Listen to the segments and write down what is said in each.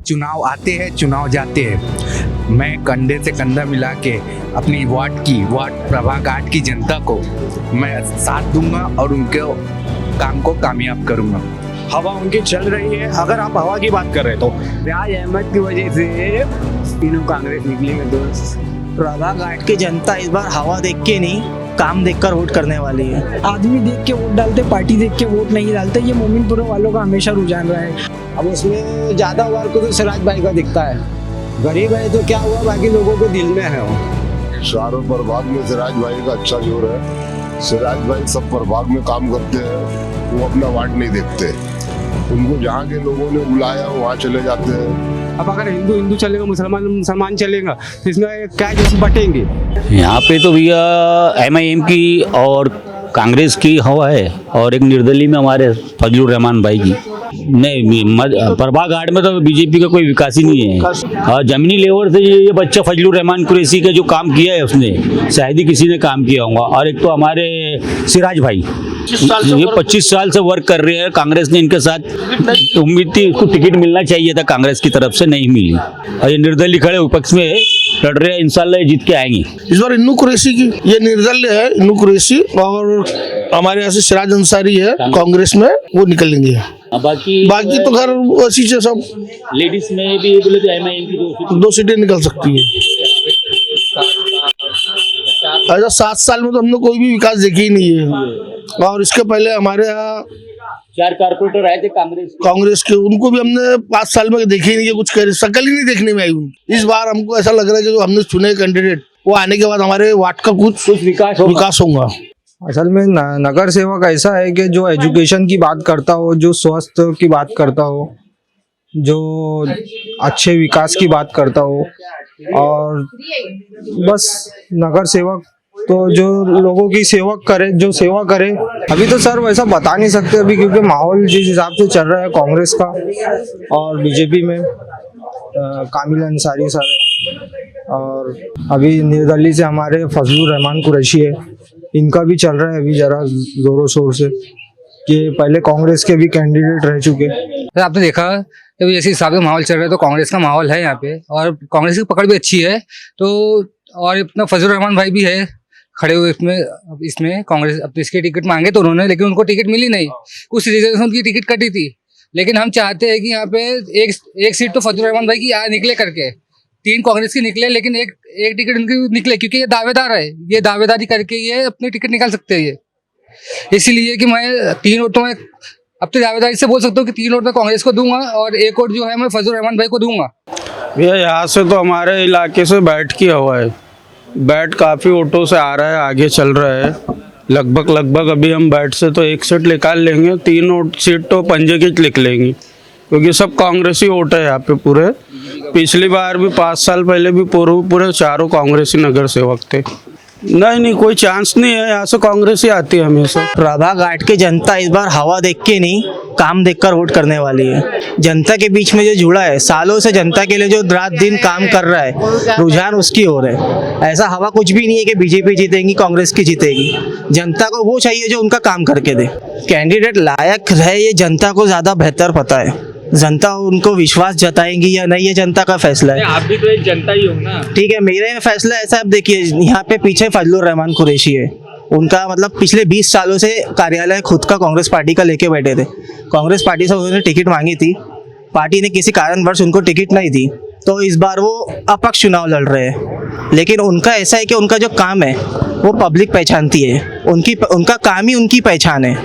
चुनाव आते हैं, चुनाव जाते हैं। मैं कंधे से कंधा मिला के अपनी वार्ड प्रभाग 8 की जनता को मैं साथ दूंगा और उनके काम को कामयाब करूंगा। हवा उनकी चल रही है। अगर आप हवा की बात कर रहे तो रियाज अहमद की वजह से तीनों कांग्रेस निकली है दोस्त। प्रभाग 8 की जनता इस बार हवा देख के नहीं, काम देखकर वोट करने वाली है। आदमी देख के वोट डालते, पार्टी देख के वोट नहीं डालते। ये मोमिनपुर वालों का हमेशा रुझान रहा है। अब उसमें ज्यादा वार को तो सिराज भाई का दिखता है। गरीब है तो क्या हुआ, बाकी लोगों के दिल में है वो। चारों प्रभाग में सिराज भाई का अच्छा जोर है। सिराज भाई सब प्रभाग में काम करते हैं, वो अपना वार्ड नहीं देखते। उनको जहाँ के लोगों ने बुलाया वहाँ चले जाते हैं। अब अगर हिंदू चलेगा, मुसलमान चलेगा तो इसमें क्या जैसे बटेंगे। यहाँ पे तो भैया MIM की और कांग्रेस की हवा है और एक निर्दलीय में हमारे फजलुर रहमान भाई की। नहीं, प्रभाग 8 में तो बीजेपी का कोई विकास ही नहीं है। और जमीनी लेवल से ये बच्चा फजलुर रहमान कुरैशी का जो काम किया है उसने शायद ही किसी ने काम किया होगा। और एक तो हमारे सिराज भाई ये 25 साल से वर्क कर रहे हैं। कांग्रेस ने इनके साथ उम्मीद थी, इसको टिकट मिलना चाहिए था, कांग्रेस की तरफ से नहीं मिली। और ये निर्दलीय खड़े विपक्ष में लड़ रहे हैं, इंशाल्लाह जीत के आएंगे। इस बार इन्नू कुरैशी की ये निर्दलीय है, इन्नू कुरैशी, और हमारे यहाँ से सिराज अंसारी है कांग्रेस में, वो निकलेंगे। बाकी तो घर ऐसी से सब लेडीज में भी बोले तो MIM की 2 सीटें निकल सकती है। ऐसा 7 साल में तो हमने कोई भी विकास देखी ही नहीं है। और इसके पहले हमारे यहाँ 4 कारपोरेटर आए थे कांग्रेस के, उनको भी हमने 5 साल में देखे ही नहीं है, कुछ करे शकल ही नहीं देखने में आई उनकी। इस बार हमको ऐसा लग रहा है कि जो हमने चुने कैंडिडेट वो आने के बाद हमारे वार्ड का कुछ विकास होगा। असल में नगर सेवक ऐसा है कि जो एजुकेशन की बात करता हो, जो स्वास्थ्य की बात करता हो, जो अच्छे विकास की बात करता हो, और बस नगर सेवक तो जो लोगों की जो सेवा करे। अभी तो सर वैसा बता नहीं सकते अभी, क्योंकि माहौल जिस हिसाब से चल रहा है कांग्रेस का और बीजेपी में कामिल अंसारी सर है, और अभी निर्दलीय से हमारे फजलुर रहमान कुरैशी है, इनका भी चल रहा है अभी जरा जोरों शोर से, कि पहले कांग्रेस के भी कैंडिडेट रह चुके। सर आपने देखा तो जैसे हिसाब से माहौल चल रहा है तो कांग्रेस का माहौल है यहाँ पे, और कांग्रेस की पकड़ भी अच्छी है। तो और अपना फजलुर रहमान भाई भी है खड़े हुए इसमें कांग्रेस अपने इसके टिकट मांगे तो उन्होंने, लेकिन उनको टिकट मिली नहीं। कुछ रीजन से उनकी टिकट कटी थी, लेकिन हम चाहते हैं कि यहाँ पे एक सीट तो फजलुर रहमान भाई की निकले करके, 3 कांग्रेस की निकले, लेकिन एक टिकट उनकी निकले, क्योंकि ये दावेदार है, ये दावेदारी करके ये अपनी टिकट निकाल सकते हैं। ये इसीलिए कि मैं 3 वोट तो मैं अपनी दावेदारी से बोल सकता हूँ कि 3 वोट मैं कांग्रेस को दूंगा और 1 वोट जो है मैं फजलुर रहमान भाई को दूंगा। भैया यहाँ से तो हमारे इलाके से बैठ की हवा है। बैट काफ़ी वोटों से आ रहा है, आगे चल रहा है। लगभग अभी हम बैट से तो 1 सीट निकाल लेंगे, 3 सीट तो पंजे की लिख लेंगे, क्योंकि सब कांग्रेसी वोट है यहाँ पे पूरे। पिछली बार भी 5 साल पहले भी पूरे चारों कांग्रेसी नगर सेवक थे। नहीं, कोई चांस नहीं है, यहाँ से कांग्रेस ही आती है हमेशा। प्रभाग 8 की जनता इस बार हवा देख के नहीं, काम देखकर वोट करने वाली है। जनता के बीच में जो जुड़ा है, सालों से जनता के लिए जो रात दिन काम कर रहा है, रुझान उसकी ओर है। ऐसा हवा कुछ भी नहीं है कि बीजेपी जीतेगी, कांग्रेस की जीतेगी। जनता को वो चाहिए जो उनका काम करके दे। कैंडिडेट लायक है ये जनता को ज्यादा बेहतर पता है। जनता उनको विश्वास जताएंगी या नहीं, ये जनता का फैसला है। आप भी तो एक जनता ही हो ना। ठीक है, मेरे फैसला ऐसा, अब देखिए यहाँ पे पीछे फजलुर रहमान कुरैशी है, उनका मतलब पिछले 20 सालों से कार्यालय खुद का कांग्रेस पार्टी का लेके बैठे थे। कांग्रेस पार्टी से उन्होंने टिकट मांगी थी, पार्टी ने किसी कारणवश उनको टिकट नहीं दी, तो इस बार वो अपक्ष चुनाव लड़ रहे हैं। लेकिन उनका ऐसा है कि उनका जो काम है वो पब्लिक पहचानती है, उनका काम ही उनकी पहचान है।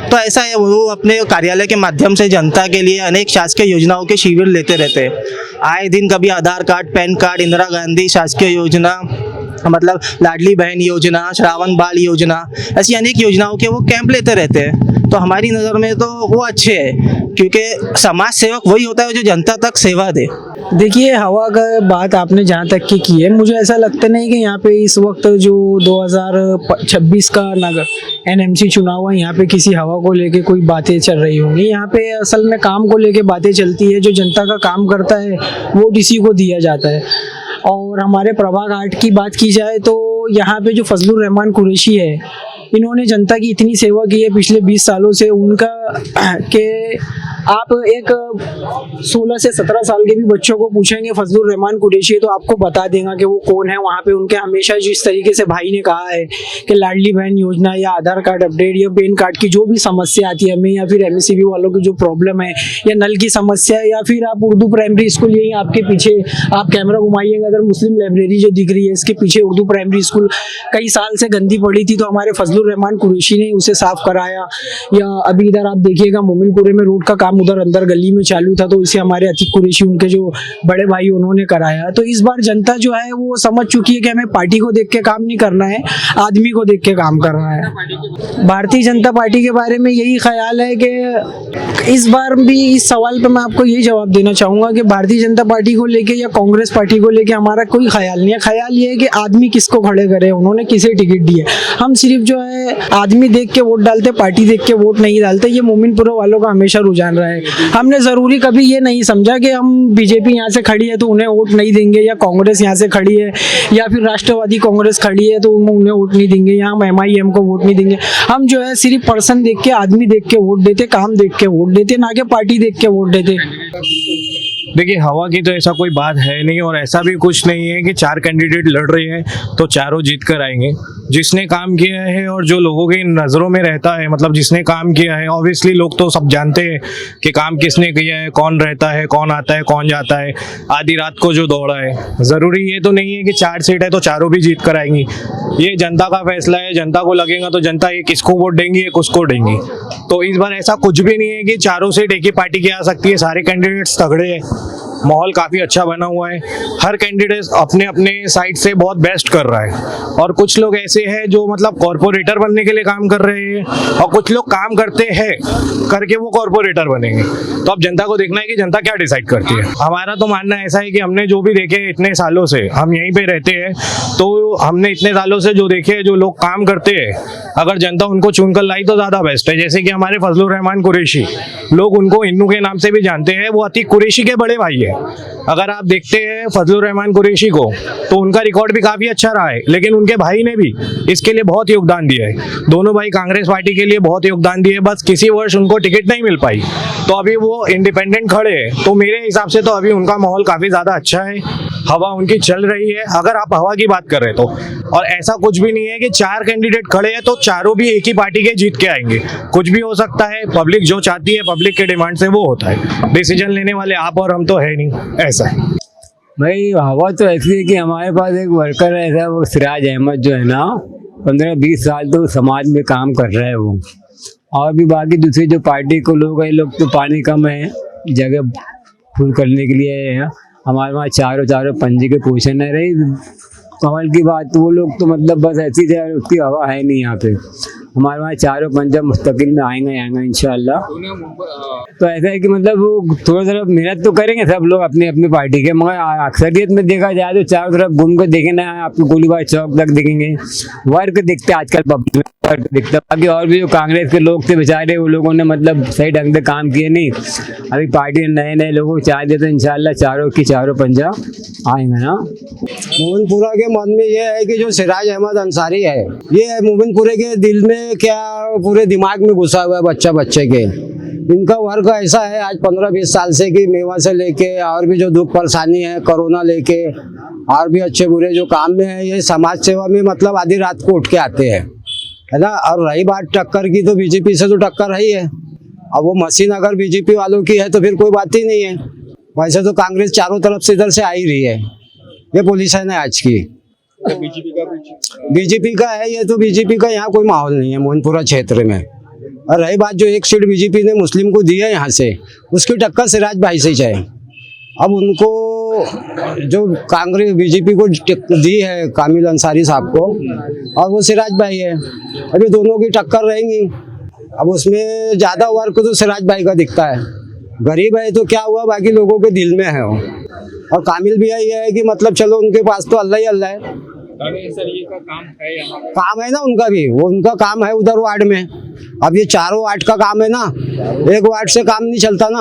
तो ऐसा है, वो अपने कार्यालय के माध्यम से जनता के लिए अनेक शासकीय योजनाओं के शिविर लेते रहते हैं। आए दिन कभी Aadhaar card, PAN card, Indira Gandhi शासकीय योजना, मतलब लाडली बहन योजना, श्रावण बाल योजना, ऐसी अनेक योजनाओं के वो कैंप लेते रहते हैं। तो हमारी नज़र में तो वो अच्छे हैं, क्योंकि समाज सेवक वही होता है जो जनता तक सेवा दे। देखिए, हवा का बात आपने जहाँ तक की है, मुझे ऐसा लगता नहीं कि यहाँ पे इस वक्त जो 2026 का नगर NMC चुनाव है, यहाँ पे किसी हवा को लेके कोई बातें चल रही होंगी। यहाँ पे असल में काम को लेके बातें चलती है। जो जनता का काम करता है वोट इसी को दिया जाता है। और हमारे प्रभाग 8 की बात की जाए तो यहाँ पे जो फजलुर रहमान कुरैशी है, इन्होंने जनता की इतनी सेवा की है पिछले 20 सालों से, उनका के आप एक 16 से 17 साल के भी बच्चों को पूछेंगे फजलुर रहमान कुरैशी तो आपको बता देगा कि वो कौन है। वहाँ पे उनके हमेशा जिस तरीके से भाई ने कहा है कि लाडली बहन योजना या आधार कार्ड अपडेट या पैन कार्ड की जो भी समस्या आती है हमें, या फिर एमएससीबी वालों की जो प्रॉब्लम है, या नल की समस्या है, या फिर आप उर्दू प्राइमरी स्कूल, यही आपके पीछे आप कैमरा घुमाइएगा अगर मुस्लिम लाइब्रेरी जो दिख रही है इसके पीछे उर्दू प्राइमरी स्कूल कई साल से गंदी पड़ी थी, तो हमारे फजलुर रहमान कुरैशी ने उसे साफ कराया। या अभी इधर आप देखिएगा मोमिनपुरे में रोड का काम उधर अंदर गली में चालू था, तो इसे हमारे अतीक कुरैशी उनके जो बड़े भाई उन्होंने कराया। तो इस बार जनता जो है वो समझ चुकी है कि हमें पार्टी को देख के काम नहीं करना है, आदमी को देख के काम करना है। भारतीय जनता पार्टी के बारे में यही ख्याल है कि इस बार भी इस सवाल पे मैं आपको यही जवाब देना चाहूंगा कि भारतीय जनता पार्टी को लेके या कांग्रेस पार्टी को लेके हमारा कोई ख्याल नहीं है। ख्याल ये है कि आदमी किसको खड़े करे, उन्होंने किसे टिकट दी है। हम सिर्फ जो है आदमी देख के वोट डालते, पार्टी देख के वोट नहीं डालते। ये मोमिनपुरा वालों का हमेशा रुझान रहा है। हमने जरूरी कभी ये नहीं समझा कि हम बीजेपी यहाँ से खड़ी है तो उन्हें वोट नहीं देंगे, या कांग्रेस यहाँ से खड़ी है या फिर राष्ट्रवादी कांग्रेस खड़ी है तो उन्हें वोट नहीं देंगे, या हम MIM को वोट नहीं देंगे। हम जो है सिर्फ पर्सन देख के, आदमी देख के वोट देते, काम देख के वोट देते, ना कि पार्टी देख के वोट देते। देखिए, हवा की तो ऐसा कोई बात है नहीं, और ऐसा भी कुछ नहीं है कि 4 कैंडिडेट लड़ रहे हैं तो चारों जीत कर आएंगे। जिसने काम किया है और जो लोगों की नज़रों में रहता है, मतलब जिसने काम किया है, ऑब्वियसली लोग तो सब जानते हैं कि काम किसने किया है, कौन रहता है, कौन आता है, कौन जाता है, आधी रात को जो दौड़ा है। ज़रूरी ये तो नहीं है कि 4 सीट है तो चारों भी जीत कर आएंगी। ये जनता का फैसला है, जनता को लगेगा तो जनता ये किसको वोट देंगी, ये किसको देंगी। तो इस बार ऐसा कुछ भी नहीं है कि चारों सीट एक ही पार्टी की आ सकती है। सारे कैंडिडेट्स तगड़े हैं, माहौल काफ़ी अच्छा बना हुआ है, हर कैंडिडेट अपने अपने साइड से बहुत बेस्ट कर रहा है। और कुछ लोग ऐसे हैं जो मतलब कॉर्पोरेटर बनने के लिए काम कर रहे हैं, और कुछ लोग काम करते हैं करके वो कॉर्पोरेटर बनेंगे। तो अब जनता को देखना है कि जनता क्या डिसाइड करती है। हमारा तो मानना ऐसा है कि हमने जो भी देखे इतने सालों से, हम यहीं पे रहते हैं, तो हमने इतने सालों से जो देखे, जो लोग काम करते हैं, अगर जनता उनको चुनकर लाई तो ज़्यादा बेस्ट है। जैसे कि हमारे फजलुर रहमान कुरैशी, लोग उनको इन्नू के नाम से भी जानते हैं, वो अतीक कुरैशी के बड़े भाई है। अगर आप देखते हैं फजलुर रहमान कुरैशी को तो उनका रिकॉर्ड भी काफ़ी अच्छा रहा है, लेकिन उनके भाई ने भी इसके लिए बहुत योगदान दिया है। दोनों भाई कांग्रेस पार्टी के लिए बहुत योगदान दिए, बस किसी वर्ष उनको टिकट नहीं मिल पाई, तो अभी वो इंडिपेंडेंट खड़े हैं। तो मेरे हिसाब से तो अभी उनका माहौल काफ़ी ज़्यादा अच्छा है, हवा उनकी चल रही है, अगर आप हवा की बात कर रहे तो। और ऐसा कुछ भी नहीं है कि 4 कैंडिडेट खड़े हैं तो चारों भी एक ही पार्टी के जीत के आएंगे। कुछ भी हो सकता है, पब्लिक जो चाहती है, पब्लिक के डिमांड से वो होता है। डिसीजन लेने वाले आप और हम तो है नहीं, ऐसा है। भाई हवा तो ऐसी है कि हमारे पास एक वर्कर है ऐसा, वो सिराज अहमद जो है ना, 15-20 साल तो समाज में काम कर रहा है वो। और भी बाकी दूसरी जो पार्टी को लोग हैं, लोग तो पानी कम है, जगह फुल करने के लिए है। हमारे वहाँ चारों पंजे के पोजीशन है। रही कमल की बात, तो वो लोग तो मतलब बस ऐसी जगह, उसकी हवा है नहीं यहाँ पे। हमारे वहाँ चारों पंजा मुस्तकिल में आएंगे इंशाल्लाह। तो ऐसा है कि मतलब वो थोड़ा सा मेहनत तो करेंगे सब लोग अपनी अपनी पार्टी के, मगर अक्सरियत में देखा जाए तो चारों तरफ घूम कर देखें ना, आपको गोलीबार चौक तक दिखेंगे, वर्क दिखते आजकल पब्लिक वर्क दिखता। बाकी और भी जो कांग्रेस के लोग थे बेचारे, वो लोगों ने मतलब सही ढंग से काम किए नहीं। अभी पार्टी ने नए लोगों को चाह दिया तो इंशाल्लाह चारों पंजा आएंगे ना। मोमिनपुरा के मन में ये है कि जो सिराज अहमद अंसारी है, ये मोमिनपुरे के दिल में क्या पूरे दिमाग में घुसा हुआ है बच्चे के। इनका वर्क ऐसा है आज 15-20 साल से कि मेवा से लेके और भी जो दुख परेशानी है, कोरोना लेके और भी अच्छे बुरे जो काम में है, ये समाज सेवा में मतलब आधी रात को उठ के आते हैं, है ना। और रही बात टक्कर की, तो बीजेपी से तो टक्कर है ही है। अब वो मशीन अगर बीजेपी वालों की है तो फिर कोई बात ही नहीं है। वैसे तो कांग्रेस चारों तरफ से इधर से आ ही रही है, ये पोजीशन है आज की। बीजेपी का है ये, तो बीजेपी का यहाँ कोई माहौल नहीं है मोमिनपुरा क्षेत्र में। और रही बात जो एक सीट बीजेपी ने मुस्लिम को दी है यहाँ से, उसकी टक्कर सिराज भाई से चाहे। अब उनको जो कांग्रेस बीजेपी को दी है कामिल अंसारी साहब को, और वो सिराज भाई है, अभी दोनों की टक्कर रहेंगी। अब उसमें ज़्यादा वर्क तो सिराज भाई का दिखता है। गरीब है तो क्या हुआ, बाकी लोगों के दिल में है वो। और कामिल भी यही है कि मतलब चलो उनके पास तो अल्लाह ही अल्लाह है। सर ये का काम है ना उनका भी, वो उनका काम है उधर वार्ड में। अब ये चारों वार्ड का काम है ना, एक वार्ड से काम नहीं चलता ना।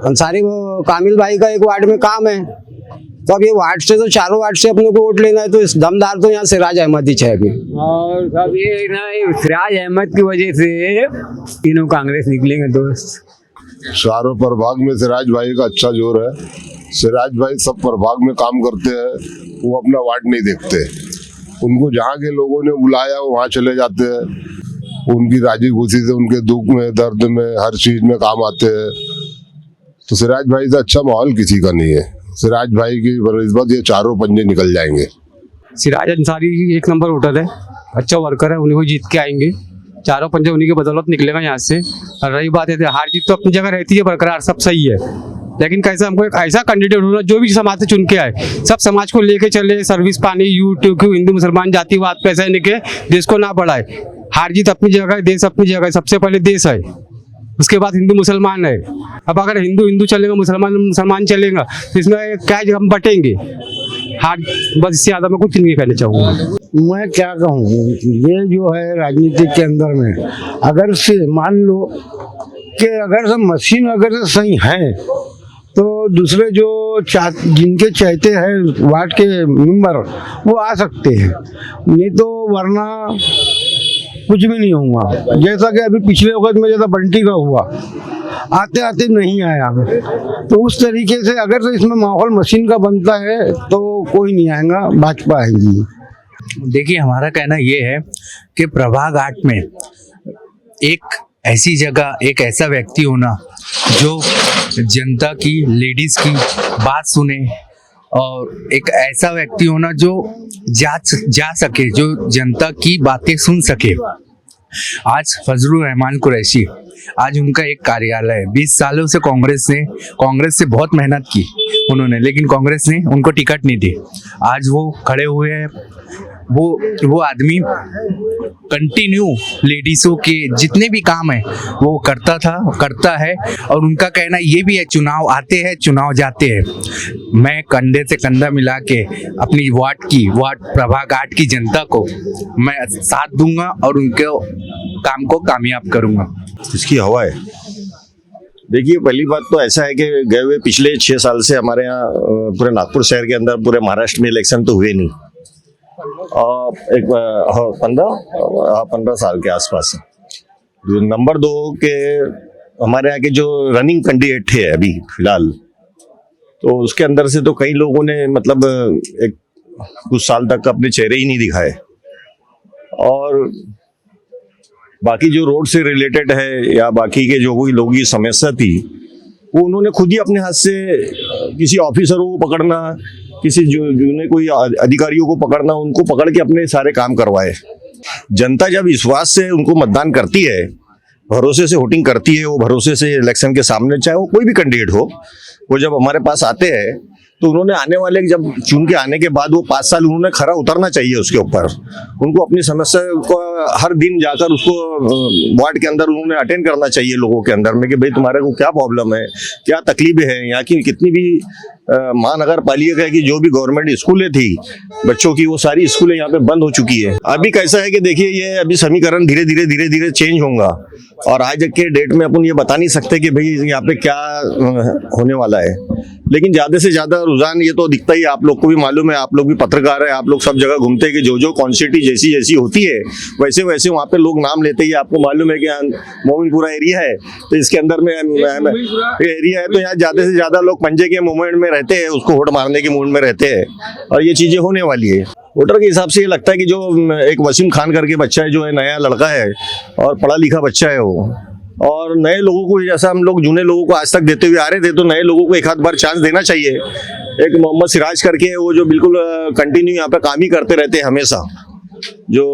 अंसारी वो कामिल भाई का एक वार्ड में काम है, तो अब ये वार्ड से तो चारों वार्ड से अपने को वोट लेना है, तो इस दमदार तो यहाँ सिराज अहमद ही है अभी। और सब ये ना ये सिराज अहमद की वजह से तीनों कांग्रेस निकलेंगे दोस्त। चारों प्रभाग में सिराज भाई का अच्छा जोर है। सिराज भाई सब प्रभाग में काम करते हैं, वो अपना वार्ड नहीं देखते। उनको जहाँ के लोगों ने बुलाया वहाँ चले जाते हैं। उनकी राजी खुशी से उनके दुख में, दर्द में, हर चीज में काम आते हैं। तो सिराज भाई से अच्छा माहौल किसी का नहीं है। सिराज भाई की बनिस्बत ये चारों पंजे निकल जाएंगे। सिराज अंसारी एक नंबर वोटर है, अच्छा वर्कर है, उन्हीं को जीत के आएंगे। चारों पंजे उन्हीं के बदौलत निकलेगा यहाँ से। और रही बात है हार जीत तो अपनी जगह रहती है बरकरार, सब सही है, लेकिन कैसा हमको एक ऐसा कैंडिडेट होना जो भी समाज से चुन के आए, सब समाज को लेके चले, सर्विस पानी यूट्यूब क्यों हिंदू मुसलमान जातिवाद पे ऐसा लेके देश को ना बढ़ाए। हार जीत अपनी जगह है, देश अपनी जगह है, सबसे पहले देश है, उसके बाद हिंदू मुसलमान है। अब अगर हिंदू हिंदू चलेगा, मुसलमान मुसलमान चलेगा, तो इसमें क्या हम बटेंगे। हार बस इससे ज्यादा मैं कुछ नहीं कहना चाहूँगा। मैं क्या कहूँ, ये जो है राजनीति के अंदर में अगर से मान लो कि अगर सब मशीन अगर से सही है तो दूसरे जो जिनके चाहते हैं वार्ड के मेंबर वो आ सकते हैं, नहीं तो वरना कुछ भी नहीं होगा। जैसा कि अभी पिछले वक्त में जैसा बंटी का हुआ, आते आते नहीं आया, तो उस तरीके से अगर तो इसमें माहौल मशीन का बनता है तो कोई नहीं आएगा, भाजपा आएगी। देखिए हमारा कहना ये है कि प्रभाग 8 में एक ऐसी जगह, एक ऐसा व्यक्ति होना जो जनता की, लेडीज की बात सुने, और एक ऐसा व्यक्ति होना जो जा सके, जो जनता की बातें सुन सके। आज फजलुर रहमान कुरैशी, आज उनका एक कार्यालय है। 20 सालों से कांग्रेस से बहुत मेहनत की उन्होंने, लेकिन कांग्रेस ने उनको टिकट नहीं दी। आज वो खड़े हुए हैं। वो आदमी कंटिन्यू लेडीज़ों के जितने भी काम है वो करता है, और उनका कहना ये भी है, चुनाव आते हैं, चुनाव जाते हैं। मैं कंधे से कंधा मिला के अपनी वार्ड प्रभाग 8 की जनता को मैं साथ दूंगा और उनके काम को कामयाब करूंगा। इसकी हवा है। देखिए, पहली बात तो ऐसा है कि गए हुए पिछले 6 साल से हमारे यहाँ पूरे नागपुर शहर के अंदर, पूरे महाराष्ट्र में इलेक्शन तो हुए नहीं। एक 15 साल के आसपास। नंबर 2 के हमारे यहाँ के जो रनिंग कैंडिडेट थे अभी फिलहाल, तो उसके अंदर से तो कई लोगों ने मतलब एक कुछ साल तक अपने चेहरे ही नहीं दिखाए, और बाकी जो रोड से रिलेटेड है या बाकी के जो कोई लोगों की समस्या थी वो उन्होंने खुद ही अपने हाथ से किसी ऑफिसरों को पकड़ना, किसी जो कोई अधिकारियों को पकड़ना, उनको पकड़ के अपने सारे काम करवाए। जनता जब विश्वास से उनको मतदान करती है, भरोसे से वोटिंग करती है, वो भरोसे से इलेक्शन के सामने, चाहे वो कोई भी कैंडिडेट हो, वो जब हमारे पास आते हैं तो उन्होंने आने वाले, जब चुन के आने के बाद वो 5 साल उन्होंने खरा उतरना चाहिए उसके ऊपर। उनको अपनी समस्या को हर दिन जाकर उसको वार्ड के अंदर उन्होंने अटेंड करना चाहिए लोगों के अंदर में, कि भाई तुम्हारे को क्या प्रॉब्लम है, क्या तकलीफें हैं। यहाँ की कितनी भी महानगर पालिका की जो भी गवर्नमेंट स्कूलें थी बच्चों की, वो सारी स्कूलें यहाँ पे बंद हो चुकी है। अभी कैसा है कि देखिए, ये अभी समीकरण धीरे धीरे चेंज होगा, और आज के डेट में अपन ये बता नहीं सकते कि भाई यहाँ पे क्या होने वाला है। लेकिन ज्यादा से ज्यादा रुझान ये तो दिखता ही, आप लोग को भी मालूम है, आप लोग भी पत्रकार है, आप लोग सब जगह घूमते हैं कि जो कॉन्स्टिट्यूंसी जैसी होती है वैसे वहाँ पे लोग नाम लेते ही। आपको मालूम है कि मोमिनपुरा एरिया है, तो इसके अंदर में एरिया है, तो यहाँ ज्यादा से ज्यादा लोग पंजे के मूवमेंट में रहते हैं, उसको वोट मारने के मूड में रहते हैं, और ये चीजें होने वाली है। वोटर के हिसाब से ये लगता है कि जो एक वसीम खान करके बच्चा है, जो है नया लड़का है और पढ़ा लिखा बच्चा है वो, और नए लोगों को, जैसा हम लोग जूने लोगों को आज तक देते हुए आ रहे थे, तो नए लोगों को एक आध बार चांस देना चाहिए। एक मोहम्मद सिराज करके वो जो बिल्कुल कंटिन्यू यहाँ पे काम ही करते रहते हैं हमेशा। जो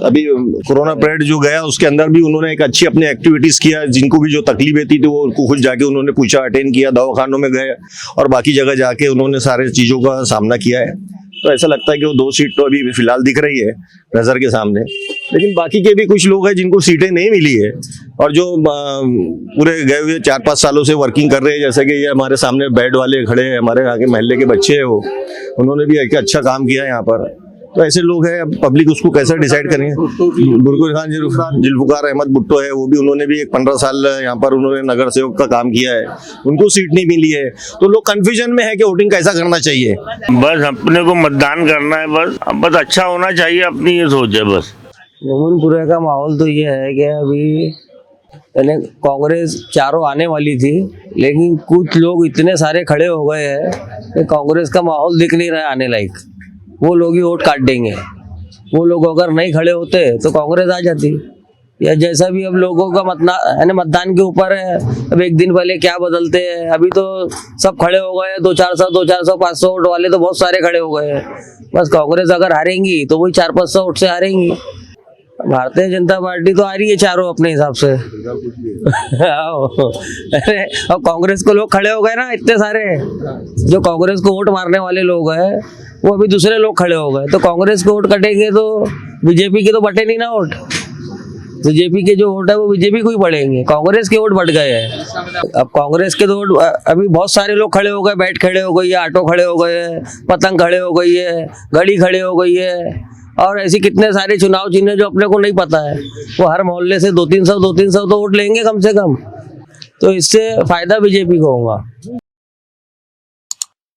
अभी कोरोना पीरियड जो गया उसके अंदर भी उन्होंने एक अच्छी अपनी एक्टिविटीज किया, जिनको भी जो तकलीफें थी तो वो उनको खुद जाके उन्होंने पूछा, अटेंड किया, दवाखानों में गए और बाकी जगह जाके उन्होंने सारे चीजों का सामना किया है। तो ऐसा लगता है कि वो 2 सीट तो अभी फिलहाल दिख रही है नजर के सामने, लेकिन बाकी के भी कुछ लोग हैं जिनको सीटें नहीं मिली है, और जो पूरे गए हुए 4-5 सालों से वर्किंग कर रहे हैं, जैसे कि ये हमारे सामने बेड वाले खड़े हैं, हमारे यहाँ के महल्ले के बच्चे हैं, वो उन्होंने भी एक अच्छा काम किया है यहाँ पर। तो ऐसे लोग हैं, अब पब्लिक उसको कैसे डिसाइड करेंगे। बुरकुल खान जुल्फकार अहमद भुट्टो है, वो भी उन्होंने भी एक 15 साल यहाँ पर उन्होंने नगर सेवक का काम किया है, उनको सीट नहीं मिली है। तो लोग कंफ्यूजन में है कि वोटिंग कैसा करना चाहिए। बस अपने को मतदान करना है, बस अच्छा होना चाहिए, अपनी ये सोच है बस। मोमिनपुरे का माहौल तो ये है कि अभी यानी कांग्रेस चारों आने वाली थी, लेकिन कुछ लोग इतने सारे खड़े हो गए हैं कि कांग्रेस का माहौल दिख नहीं रहा है आने लायक। वो लोग ही वोट काट देंगे। वो लोग अगर नहीं खड़े होते तो कांग्रेस आ जाती। या जैसा भी अब लोगों का मतदान के ऊपर है। अब एक दिन पहले क्या बदलते हैं, अभी तो सब खड़े हो गए, 200-400 500 वोट वाले तो बहुत सारे खड़े हो गए हैं। बस कांग्रेस अगर हारेंगी तो वही 400-500 वोट से हारेंगी। भारतीय जनता पार्टी तो आ रही है चारों अपने हिसाब से। अरे अब कांग्रेस को लोग खड़े हो गए ना इतने सारे, जो कांग्रेस को वोट मारने वाले लोग हैं वो अभी दूसरे लोग खड़े हो गए, तो कांग्रेस के वोट कटेंगे तो बीजेपी के तो बटे नहीं ना वोट। बीजेपी के जो वोट है वो बीजेपी को ही पड़ेंगे, कांग्रेस के वोट बढ़ गए हैं। अब कांग्रेस के तो वोट अभी बहुत सारे लोग खड़े हो गए, बैट खड़े हो गई है, ऑटो खड़े हो गए हैं, पतंग खड़े हो गई है, घड़ी खड़े हो गई है, और ऐसे कितने सारे चुनाव चिन्ह जो अपने को नहीं पता है। वो हर मोहल्ले से 200-300 तो वोट लेंगे कम से कम, तो इससे फायदा बीजेपी को होगा।